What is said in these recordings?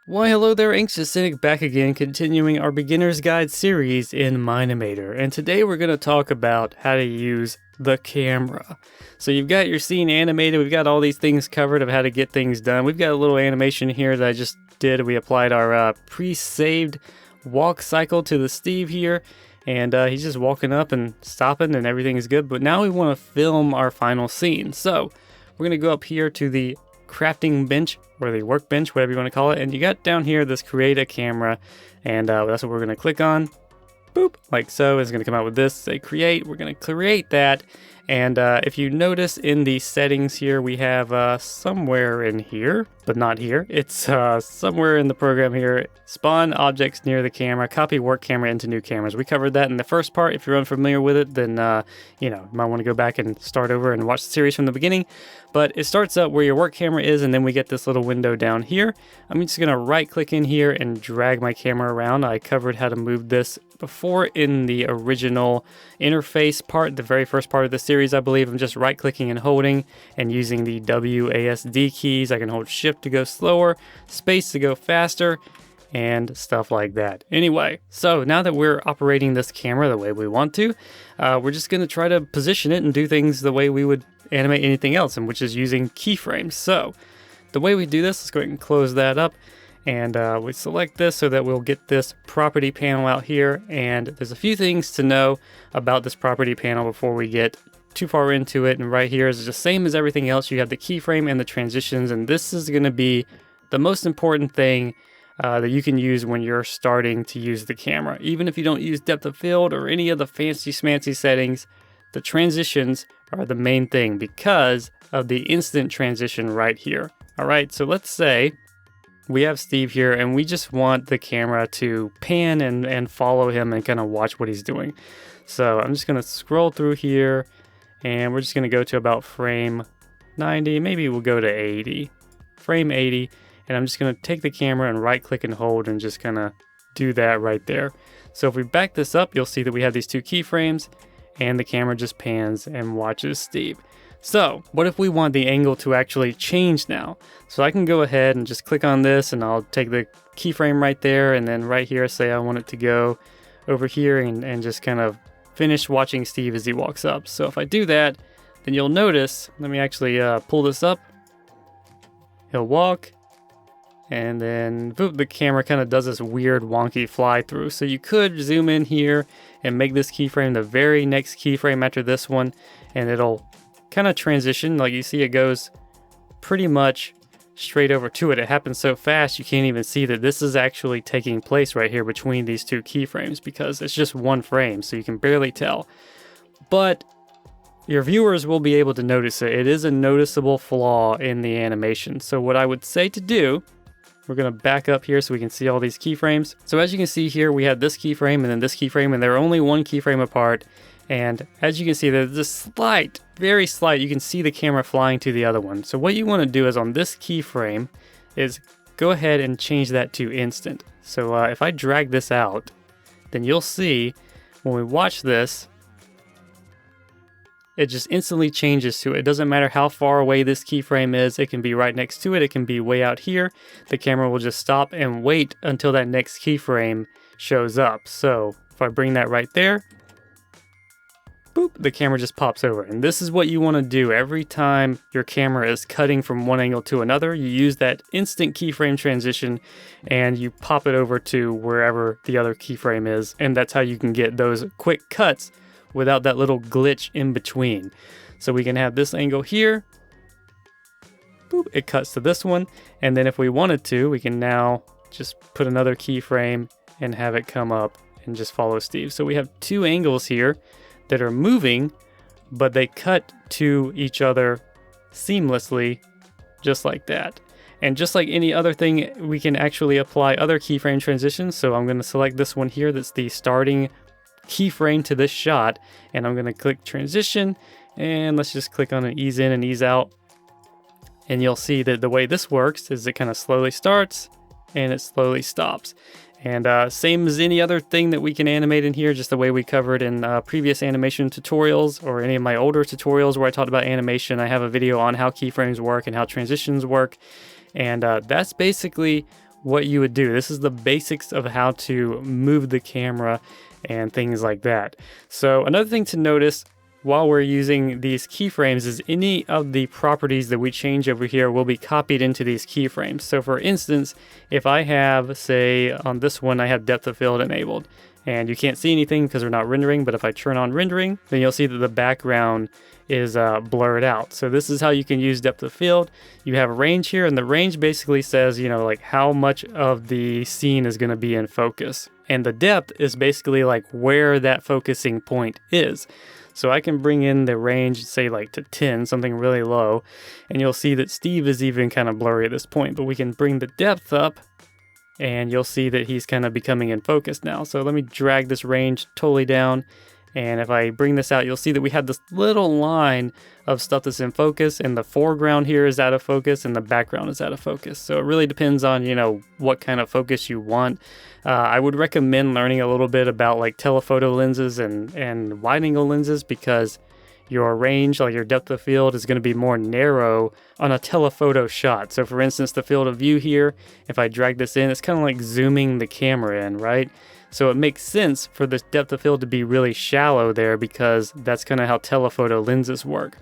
Why hello there, AnxiousCynic back again, continuing our beginner's guide series in Mine-imator, and today we're going to talk about how to use the camera. So you've got your scene animated, we've got all these things covered of how to get things done. We've got a little animation here that I just did. We applied our pre-saved walk cycle to the Steve here, and he's just walking up and stopping and everything is good, but now we want to film our final scene. So we're going to go up here to the crafting bench or the workbench, whatever you want to call it, and you got down here this create a camera, and that's what we're going to click on. Boop, like so. It's going to come out with this, say create. We're going to create that, and if you notice in the settings here, we have somewhere in here, but not here. It's somewhere in the program here. Spawn objects near the camera, copy work camera into new cameras. We covered that in the first part. If you're unfamiliar with it, then you might want to go back and start over and watch the series from the beginning. But it starts up where your work camera is, and then we get this little window down here. I'm just going to right click in here and drag my camera around. I covered how to move this before in the original interface part, the very first part of the series, I believe. I'm just right clicking and holding and using the WASD keys. I can hold shift to go slower, space to go faster, and stuff like that. Anyway, so now that we're operating this camera the way we want to, we're just going to try to position it and do things the way we would animate anything else, and which is using keyframes. So the way we do this, let's go ahead and close that up, and we select this so that we'll get this property panel out here. And there's a few things to know about this property panel before we get too far into it. And right here is the same as everything else. You have the keyframe and the transitions, and this is going to be the most important thing that you can use when you're starting to use the camera. Even if you don't use depth of field or any of the fancy smancy settings, the transitions are the main thing because of the instant transition right here. All right, so let's say we have Steve here and we just want the camera to pan and follow him and kind of watch what he's doing. So I'm just going to scroll through here, and we're just going to go to about frame 90. Maybe we'll go to 80. Frame 80. And I'm just going to take the camera and right click and hold and just kind of do that right there. So if we back this up, you'll see that we have these two keyframes and the camera just pans and watches Steve. So what if we want the angle to actually change now? So I can go ahead and just click on this, and I'll take the keyframe right there, and then right here say I want it to go over here and just kind of finish watching Steve as he walks up. So if I do that, then you'll notice, let me actually pull this up. He'll walk, and then boop, the camera kind of does this weird wonky fly through. So you could zoom in here and make this keyframe the very next keyframe after this one, and it'll kind of transition. Like you see, it goes pretty much straight over to it. It happens so fast you can't even see that this is actually taking place right here between these two keyframes, because it's just one frame, so you can barely tell. But your viewers will be able to notice it. It is a noticeable flaw in the animation. So what I would say to do, we're going to back up here so we can see all these keyframes. So as you can see here, we have this keyframe and then this keyframe, and they're only one keyframe apart. And as you can see, there's this slight, very slight, you can see the camera flying to the other one. So what you want to do is on this keyframe is go ahead and change that to instant. So if I drag this out, then you'll see when we watch this, it just instantly changes to it. It doesn't matter how far away this keyframe is. It can be right next to it. It can be way out here. The camera will just stop and wait until that next keyframe shows up. So if I bring that right there, boop, the camera just pops over. And this is what you want to do every time your camera is cutting from one angle to another. You use that instant keyframe transition and you pop it over to wherever the other keyframe is. And that's how you can get those quick cuts without that little glitch in between. So we can have this angle here. Boop, it cuts to this one. And then if we wanted to, we can now just put another keyframe and have it come up and just follow Steve. So we have two angles here that are moving, but they cut to each other seamlessly, just like that. And just like any other thing, we can actually apply other keyframe transitions. So I'm going to select this one here. That's the starting keyframe to this shot, and I'm going to click transition, and let's just click on an ease in and ease out. And you'll see that the way this works is it kind of slowly starts and it slowly stops. And same as any other thing that we can animate in here, just the way we covered in previous animation tutorials or any of my older tutorials where I talked about animation. I have a video on how keyframes work and how transitions work. And that's basically what you would do. This is the basics of how to move the camera and things like that. So another thing to notice while we're using these keyframes is any of the properties that we change over here will be copied into these keyframes. So for instance, if I have, say on this one, I have depth of field enabled, and you can't see anything because we're not rendering, but if I turn on rendering, then you'll see that the background is blurred out. So this is how you can use depth of field. You have a range here, and the range basically says, you know, like how much of the scene is going to be in focus. And the depth is basically like where that focusing point is. So I can bring in the range, say like to 10, something really low, and you'll see that Steve is even kind of blurry at this point, but we can bring the depth up and you'll see that he's kind of becoming in focus now. So let me drag this range totally down. And if I bring this out, you'll see that we have this little line of stuff that's in focus, and the foreground here is out of focus and the background is out of focus. So it really depends on, you know, what kind of focus you want. I would recommend learning a little bit about like telephoto lenses and wide angle lenses, because your range, like your depth of field, is going to be more narrow on a telephoto shot. So for instance, the field of view here, if I drag this in, it's kind of like zooming the camera in, right? So it makes sense for this depth of field to be really shallow there, because that's kind of how telephoto lenses work.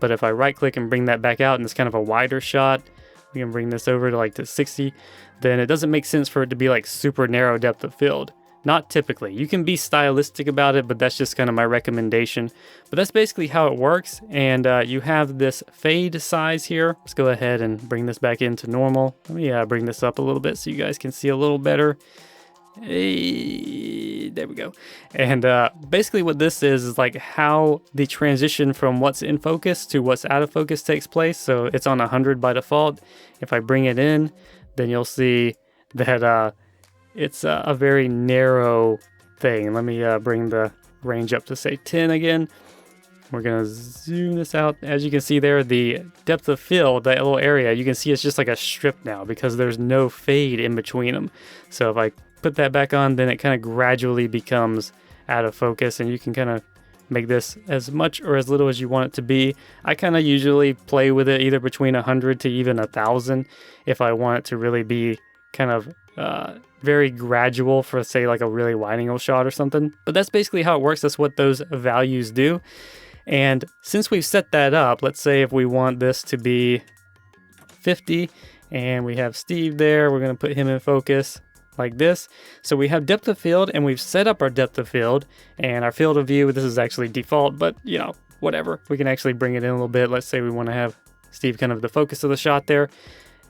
But if I right click and bring that back out and it's kind of a wider shot, we can bring this over to like to 60, then it doesn't make sense for it to be like super narrow depth of field. Not typically. You can be stylistic about it, but that's just kind of my recommendation. But that's basically how it works. And you have this fade size here. Let's go ahead and bring this back into normal. Let me bring this up a little bit so you guys can see a little better. Hey, there we go. And basically what this is like how the transition from what's in focus to what's out of focus takes place. So it's on 100 by default. If I bring it in, then you'll see that it's a very narrow thing. Let me bring the range up to say 10 again. We're gonna zoom this out. As you can see there, the depth of field, that little area, you can see it's just like a strip now because there's no fade in between them. So if I put that back on, then it kind of gradually becomes out of focus, and you can kind of make this as much or as little as you want it to be. I kind of usually play with it either between 100 to even 1,000 if I want it to really be kind of very gradual for, say, like a really wide angle shot or something. But that's basically how it works. That's what those values do. And since we've set that up, let's say if we want this to be 50 and we have Steve there, we're going to put him in focus like this. So we have depth of field, and we've set up our depth of field and our field of view. This is actually default, but you know, whatever. We can actually bring it in a little bit. Let's say we want to have Steve kind of the focus of the shot there.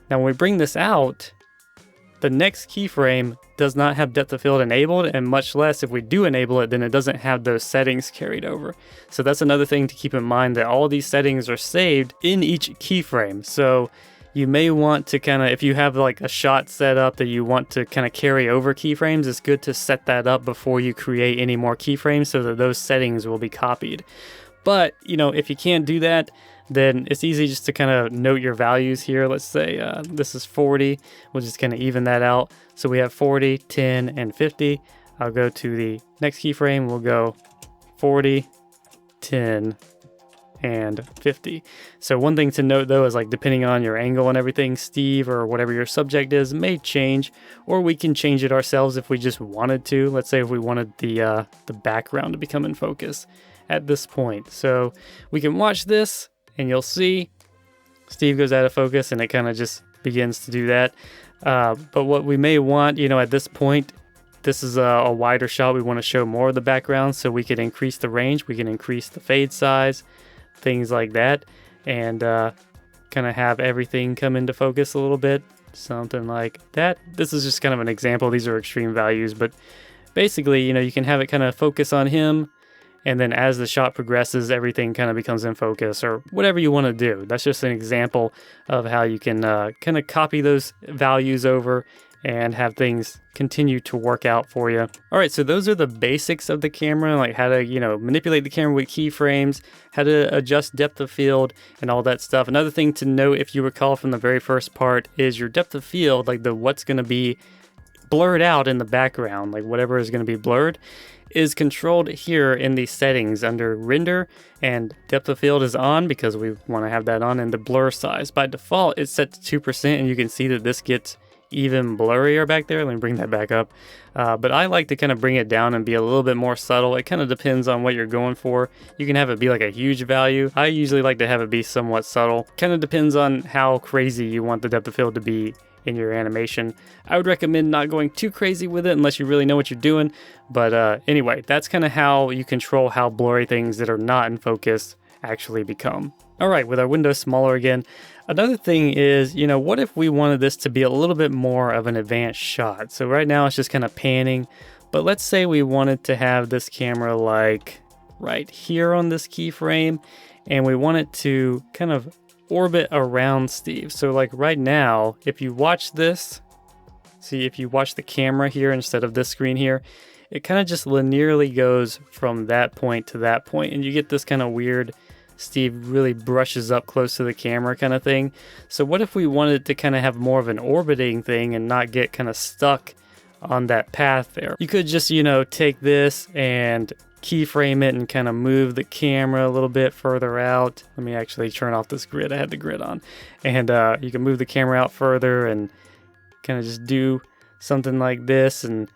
Now when we bring this out, the next keyframe does not have depth of field enabled, and much less if we do enable it, then it doesn't have those settings carried over. So that's another thing to keep in mind, that all these settings are saved in each keyframe. So you may want to kind of, if you have like a shot set up that you want to kind of carry over keyframes, it's good to set that up before you create any more keyframes so that those settings will be copied. But, you know, if you can't do that, then it's easy just to kind of note your values here. Let's say this is 40. We'll just kind of even that out. So we have 40, 10, and 50. I'll go to the next keyframe. We'll go 40, 10, and 50. So one thing to note though is, like, depending on your angle and everything, Steve or whatever your subject is may change, or we can change it ourselves if we just wanted to. Let's say if we wanted the background to become in focus at this point. So we can watch this and you'll see Steve goes out of focus and it kind of just begins to do that. But what we may want, you know, at this point, this is a wider shot. We want to show more of the background, so we can increase the range. We can increase the fade size, things like that, and kind of have everything come into focus a little bit, something like that. This is just kind of an example. These are extreme values, but basically, you know, you can have it kind of focus on him, and then as the shot progresses, everything kind of becomes in focus, or whatever you want to do. That's just an example of how you can kind of copy those values over and have things continue to work out for you. All right, so those are the basics of the camera, like how to, you know, manipulate the camera with keyframes, how to adjust depth of field, and all that stuff. Another thing to note, if you recall from the very first part, is your depth of field, like what's going to be blurred out in the background, like whatever is going to be blurred, is controlled here in the settings under render, and depth of field is on because we want to have that on, and the blur size by default is set to 2%, and you can see that this gets even blurrier back there. Let me bring that back up. But I like to kind of bring it down and be a little bit more subtle. It kind of depends on what you're going for. You can have it be like a huge value. I usually like to have it be somewhat subtle. Kind of depends on how crazy you want the depth of field to be in your animation. I would recommend not going too crazy with it unless you really know what you're doing. But anyway, that's kind of how you control how blurry things that are not in focus actually become. All right, with our window smaller again, another thing is, what if we wanted this to be a little bit more of an advanced shot? So right now it's just kind of panning, but let's say we wanted to have this camera like right here on this keyframe, and we want it to kind of orbit around Steve. So like right now, if you watch this, see if you watch the camera here instead of this screen here, it kind of just linearly goes from that point to that point, and you get this kind of weird Steve really brushes up close to the camera kind of thing. So what if we wanted to kind of have more of an orbiting thing and not get kind of stuck on that path there? You could just, take this and keyframe it and kind of move the camera a little bit further out. Let me actually turn off this grid. I had the grid on. And you can move the camera out further and kind of just do something like this and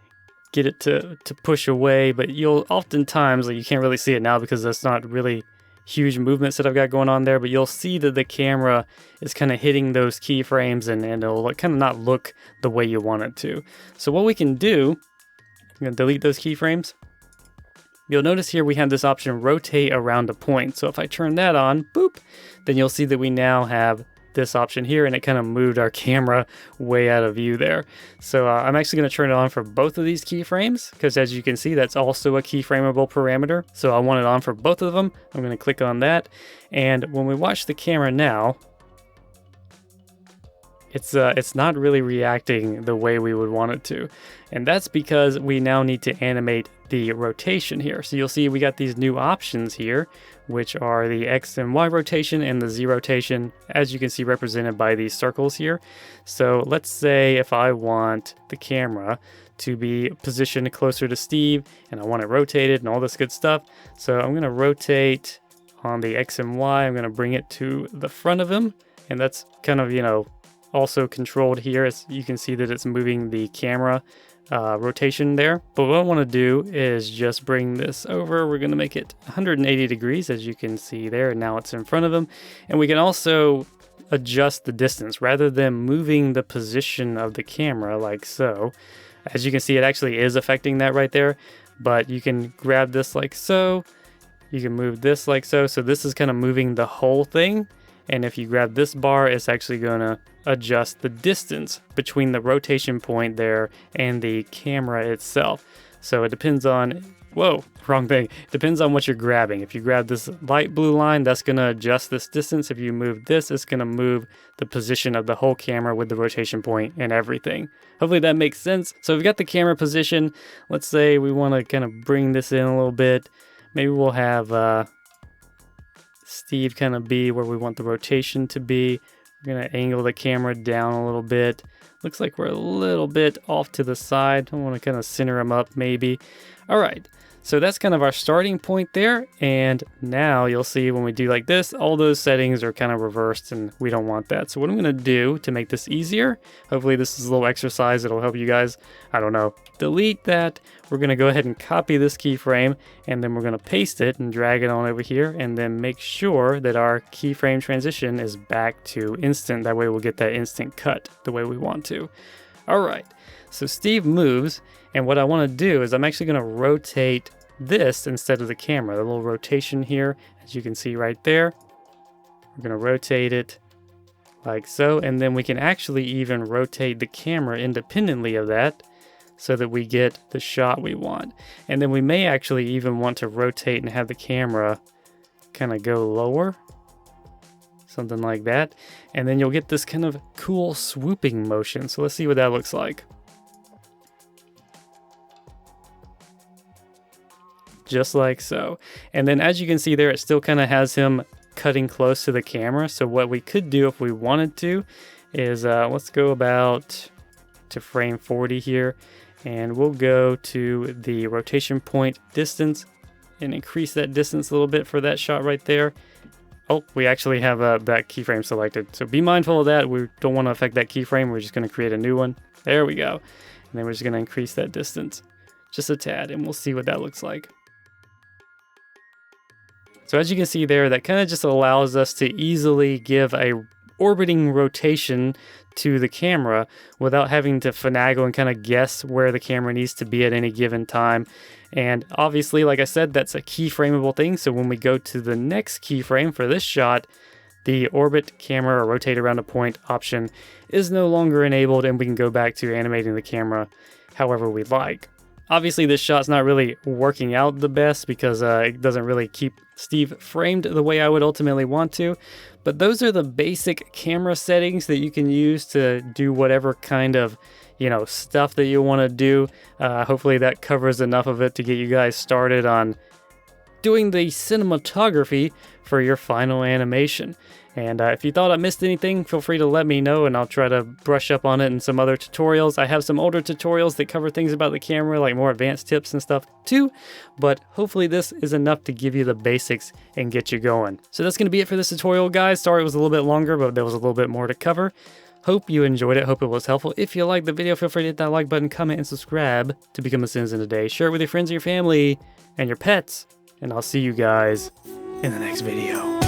get it to push away. But you'll oftentimes, like, you can't really see it now because that's not really huge movements that I've got going on there, but you'll see that the camera is kind of hitting those keyframes and it'll kind of not look the way you want it to. So what we can do, I'm going to delete those keyframes. You'll notice here we have this option, rotate around a point. So if I turn that on, boop, then you'll see that we now have this option here, and it kind of moved our camera way out of view there. So I'm actually going to turn it on for both of these keyframes, because as you can see, that's also a keyframeable parameter. So I want it on for both of them. I'm going to click on that. And when we watch the camera now, it's not really reacting the way we would want it to. And that's because we now need to animate the rotation here. So you'll see we got these new options here, which are the X and Y rotation and the Z rotation, as you can see represented by these circles here. So let's say if I want the camera to be positioned closer to Steve and I want it rotated and all this good stuff. So I'm going to rotate on the X and Y. I'm going to bring it to the front of him, and that's kind of, also controlled here. As you can see that it's moving the camera rotation there. But what I want to do is just bring this over. We're going to make it 180 degrees, as you can see there. And now it's in front of him. And we can also adjust the distance rather than moving the position of the camera like so. As you can see, it actually is affecting that right there. But you can grab this like so. You can move this like so. So this is kind of moving the whole thing. And if you grab this bar, it's actually going to adjust the distance between the rotation point there and the camera itself. So it depends on, whoa, wrong thing. It depends on what you're grabbing. If you grab this light blue line, that's going to adjust this distance. If you move this, it's going to move the position of the whole camera with the rotation point and everything. Hopefully that makes sense. So we've got the camera position. Let's say we want to kind of bring this in a little bit. Maybe we'll have Steve kind of be where we want the rotation to be. We're going to angle the camera down a little bit. Looks like we're a little bit off to the side. I want to kind of center him up maybe. All right. So that's kind of our starting point there. And now you'll see when we do like this, all those settings are kind of reversed and we don't want that. So what I'm going to do to make this easier, hopefully this is a little exercise that'll help you guys, I don't know, delete that. We're going to go ahead and copy this keyframe, and then we're going to paste it and drag it on over here, and then make sure that our keyframe transition is back to instant. That way we'll get that instant cut the way we want to. All right. So Steve moves, and what I want to do is I'm actually going to rotate this instead of the camera. The little rotation here, as you can see right there. We're going to rotate it like so, and then we can actually even rotate the camera independently of that so that we get the shot we want. And then we may actually even want to rotate and have the camera kind of go lower. Something like that. And then you'll get this kind of cool swooping motion. So let's see what that looks like. Just like so. And then as you can see there, it still kind of has him cutting close to the camera. So what we could do if we wanted to is let's go about to frame 40 here, and we'll go to the rotation point distance and increase that distance a little bit for that shot right there. Oh, we actually have that keyframe selected. So be mindful of that. We don't want to affect that keyframe. We're just going to create a new one. There we go. And then we're just going to increase that distance just a tad, and we'll see what that looks like. So as you can see there, that kind of just allows us to easily give a orbiting rotation to the camera without having to finagle and kind of guess where the camera needs to be at any given time. And obviously, like I said, that's a keyframeable thing. So when we go to the next keyframe for this shot, the orbit camera or rotate around a point option is no longer enabled, and we can go back to animating the camera however we like. Obviously, this shot's not really working out the best because it doesn't really keep Steve framed the way I would ultimately want to. But those are the basic camera settings that you can use to do whatever kind of, stuff that you want to do. Hopefully that covers enough of it to get you guys started on doing the cinematography for your final animation. And if you thought I missed anything, feel free to let me know, and I'll try to brush up on it in some other tutorials. I have some older tutorials that cover things about the camera, like more advanced tips and stuff too, but hopefully this is enough to give you the basics and get you going. So that's going to be it for this tutorial, guys. Sorry it was a little bit longer, but there was a little bit more to cover. Hope you enjoyed it. Hope it was helpful. If you liked the video, feel free to hit that like button, comment, and subscribe to become a citizen today. Share it with your friends and your family and your pets, and I'll see you guys in the next video.